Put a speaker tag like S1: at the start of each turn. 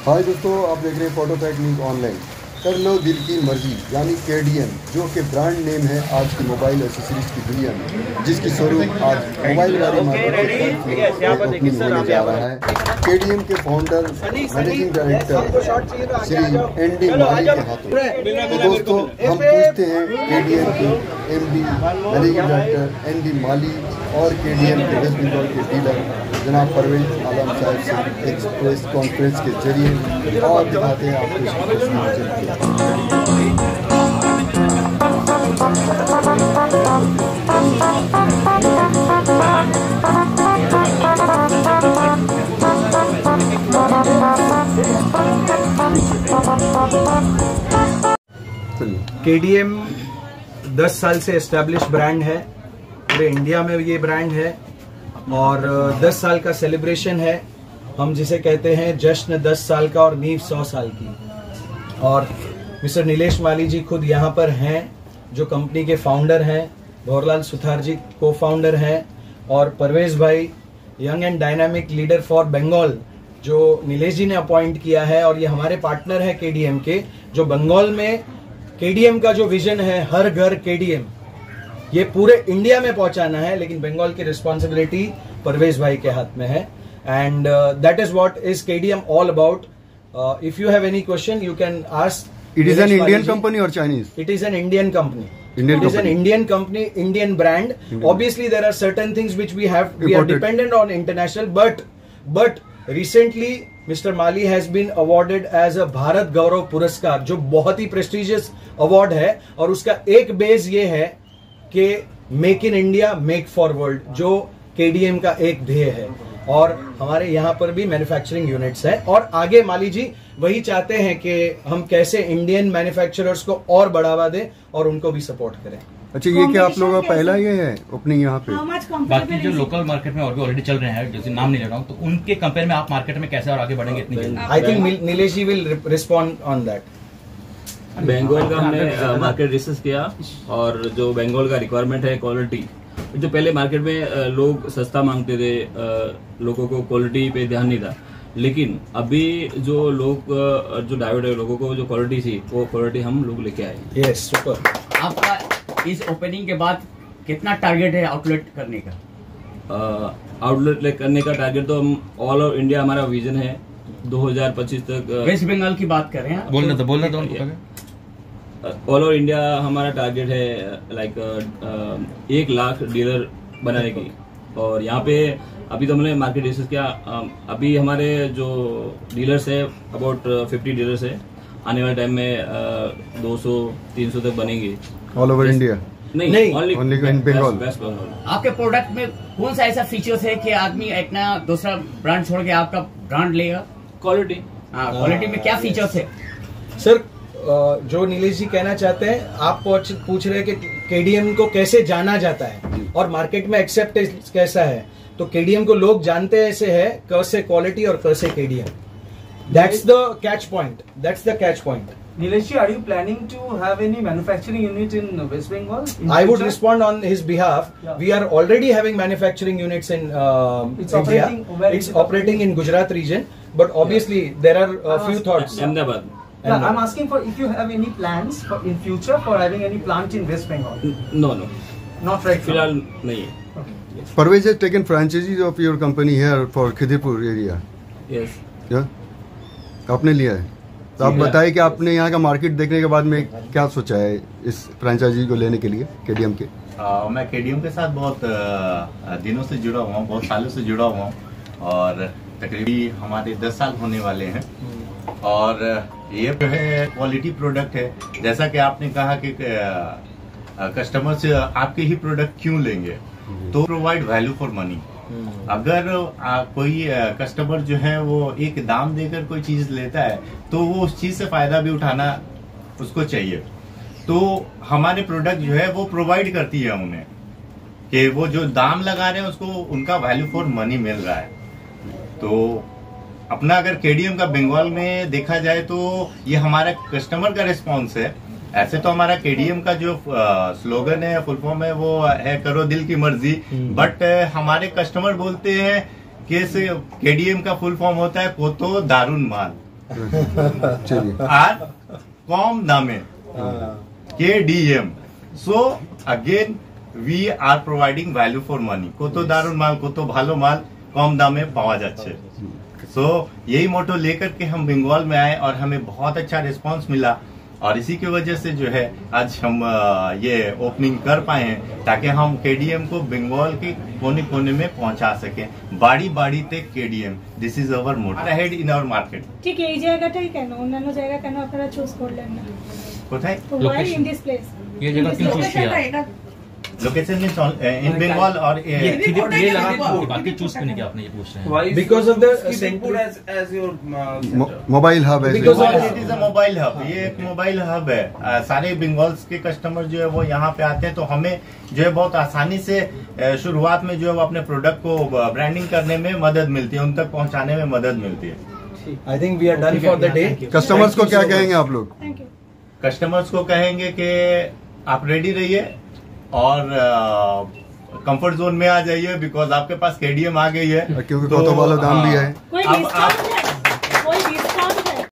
S1: हाय दोस्तों, आप देख रहे हैं फोटो पैक न्यूज़ ऑनलाइन। कर लो दिल की मर्जी यानी KDM, जो कि ब्रांड नेम है आज की मोबाइल एक्सेसरीज की दुनिया में, जिसकी स्वरूप आज मोबाइल गाड़ी मार्केट में ओपनिंग होने जा रहा है। KDM के founder managing director Shri ND माली के हाथों। तो दोस्तों, हम पूछते हैं KDM के MD मैनेजिंग डायरेक्टर ND माली और KDM के वेस्ट बंगाल के डीलर जनाब परवेज आलम साहब से एक प्रेस कॉन्फ्रेंस के जरिए और दिखाते हैं आपको।
S2: KDM 10 साल से एस्टेब्लिश ब्रांड है, पूरे इंडिया में ये ब्रांड है और 10 साल का सेलिब्रेशन है। हम जिसे कहते हैं जश्न 10 साल का और नींव 100 साल की। और मिस्टर नीलेश माली जी खुद यहाँ पर हैं, जो कंपनी के फाउंडर हैं। भंवरलाल सुथार जी को फाउंडर हैं और परवेज भाई young and dynamic leader for Bengal, जो नीलेश जी ने अपॉइंट किया है। और ये हमारे पार्टनर है KDM के, जो बंगाल में KDM का जो विजन है हर घर KDM, ये पूरे इंडिया में पहुंचाना है, लेकिन बंगाल की रिस्पॉन्सिबिलिटी परवेज भाई के हाथ में है। And that is what is KDM all about. If you have any question you can ask.
S1: It is an Indian company or Chinese?
S2: It is an Indian company. It is an Indian company, Indian brand. Obviously, there are certain things which we are dependent on international, but recently Mr. Mali has been awarded as a Bharat Gaurav पुरस्कार, जो बहुत ही prestigious award है। और उसका एक base ये है कि make in India make for world, जो KDM का एक ध्येय है। और हमारे यहाँ पर भी मैन्युफैक्चरिंग यूनिट्स है और आगे माली जी वही चाहते हैं कि हम कैसे इंडियन मैन्युफैक्चरर्स को और बढ़ावा दें और उनको भी सपोर्ट करें।
S1: अच्छा, ये क्या आप लोगों का पहला ये है ओपनिंग यहाँ पे?
S3: बाकी जो लोकल मार्केट में और भी ऑलरेडी चल रहे हैं, जैसे नाम नहीं ले रहा हूँ, तो उनके कंपेयर में आप मार्केट में कैसे और आगे बढ़ेंगे इतनी जल्दी?
S2: I think Nilesh ji will respond on that.
S4: Bengal का हमने मार्केट रिसर्च किया और जो बंगाल का रिक्वायरमेंट है क्वालिटी, जो पहले मार्केट में लोग सस्ता मांगते थे, लोगों को क्वालिटी पे ध्यान नहीं था, लेकिन अभी जो लोग जो डाइवर्ट है लोगों को जो क्वालिटी थी वो क्वालिटी हम लोग लेके आए।
S2: Yes, super.
S3: आपका इस ओपनिंग के बाद कितना टारगेट है आउटलेट करने का?
S4: आउटलेट करने का टारगेट तो हम ऑल ओवर इंडिया, हमारा विजन है 2025 तक।
S3: वेस्ट बंगाल की बात कर रहे हैं, बोलना तो
S4: ऑल ओवर इंडिया हमारा टारगेट है लाइक 1 लाख डीलर बनाने की। और यहाँ पे अभी तो हमने मार्केट रिसर्च किया, अभी हमारे जो डीलर्स है अबाउट 50 डीलर्स है। आने वाले टाइम में 200-300 तक बनेंगे
S1: ऑल ओवर इंडिया।
S4: नहीं,
S1: only in Bengal.
S4: West Bengal.
S3: आपके प्रोडक्ट में कौन सा ऐसा फीचर्स है कि आदमी एक ना दूसरा ब्रांड छोड़ के आपका ब्रांड लेगा?
S4: क्वालिटी।
S3: हाँ, क्वालिटी में क्या फीचर्स है
S2: सर? जो नीलेश जी कहना चाहते हैं, आप पूछ रहे हैं कि KDM को कैसे जाना जाता है और मार्केट में एक्सेप्टेंस कैसा है। तो KDM को लोग जानते ऐसे है, क से क्वालिटी और क से KDM। That's the catch point.
S5: Nilesh, are you planning to have any manufacturing unit in West Bengal?
S2: I would respond on his behalf. Yeah. We are already having manufacturing units in India. It's operating in Gujarat region, but obviously there are a few thoughts.
S4: Ahmedabad.
S5: I'm asking for if you have any plans in future for having any plant in West Bengal.
S4: No.
S5: Not right now.
S4: फिलहाल नहीं है।
S5: Okay.
S1: Parvez has taken franchises of your company here for Khidirpur area.
S4: Yes.
S1: Yeah? आपने लिया है, तो आप बताइए कि आपने यहाँ का मार्केट देखने के बाद में क्या सोचा है इस फ्रेंचाइजी को लेने के लिए KDM के?
S6: मैं KDM के साथ बहुत दिनों से जुड़ा हुआ हूँ, बहुत सालों से जुड़ा हुआ हूँ और तकरीबन हमारे 10 साल होने वाले हैं। और ये जो है क्वालिटी प्रोडक्ट है, जैसा कि आपने कहा कि कस्टमर से आपके ही प्रोडक्ट क्यों लेंगे, तो प्रोवाइड वैल्यू फॉर मनी। अगर कोई कस्टमर जो है वो एक दाम देकर कोई चीज लेता है तो वो उस चीज से फायदा भी उठाना उसको चाहिए। तो हमारे प्रोडक्ट जो है वो प्रोवाइड करती है उन्हें कि वो जो दाम लगा रहे हैं उसको उनका वैल्यू फॉर मनी मिल रहा है। तो अपना अगर KDM का बंगाल में देखा जाए तो ये हमारा कस्टमर का रिस्पॉन्स है। ऐसे तो हमारा KDM का जो स्लोगन है, फुल फॉर्म है, वो है करो दिल की मर्जी, बट हमारे कस्टमर बोलते हैं कि KDM का फुल फॉर्म होता है कोतो दारुन माल।
S1: चलिए
S6: আর কম দামে KDM. So again we are providing value for money. কত দারুণ মাল, কত ভালো মাল কম দামে পাওয়া যাচ্ছে। So यही मोटो लेकर के हम बंगाल में आए और हमें बहुत अच्छा रिस्पांस मिला और इसी की वजह से जो है आज हम ये ओपनिंग कर पाए हैं ताकि हम KDM को बंगाल के कोने कोने में पहुंचा सके। बाड़ी बाड़ी तक KDM, this is our motto ahead in our market.
S7: ঠিক এই জায়গাটাই কেন অন্যান্য জায়গা কেন আপনারা চুজ করলেন না?
S6: কোথায়
S7: Why in this place?
S3: ये जगह क्यों चूज किया?
S6: लोकेशन इन बंगाल और
S3: ये लगा बाकी चूज करने की आपने ये पूछ रहे हैं
S2: Because of the
S8: Singapore as your
S1: mobile hub है
S2: Because of-
S6: it is a mobile hub. ये एक मोबाइल हब है। सारे बंगाल्स के कस्टमर जो है वो यहाँ पे आते हैं तो हमें जो है बहुत आसानी से शुरुआत में जो है वो अपने प्रोडक्ट को ब्रांडिंग करने में मदद मिलती है, उन तक पहुँचाने में मदद मिलती है।
S2: I think we are done for the day.
S1: Customers को क्या कहेंगे आप लोग?
S7: Thank you.
S6: कस्टमर्स को कहेंगे कि आप रेडी रहिए और कंफर्ट जोन में आ जाइए बिकॉज आपके पास KDM आ गई है
S1: क्योंकि कोतो वाला दाम भी है।
S7: कोई
S6: अब
S7: डिस्काउंट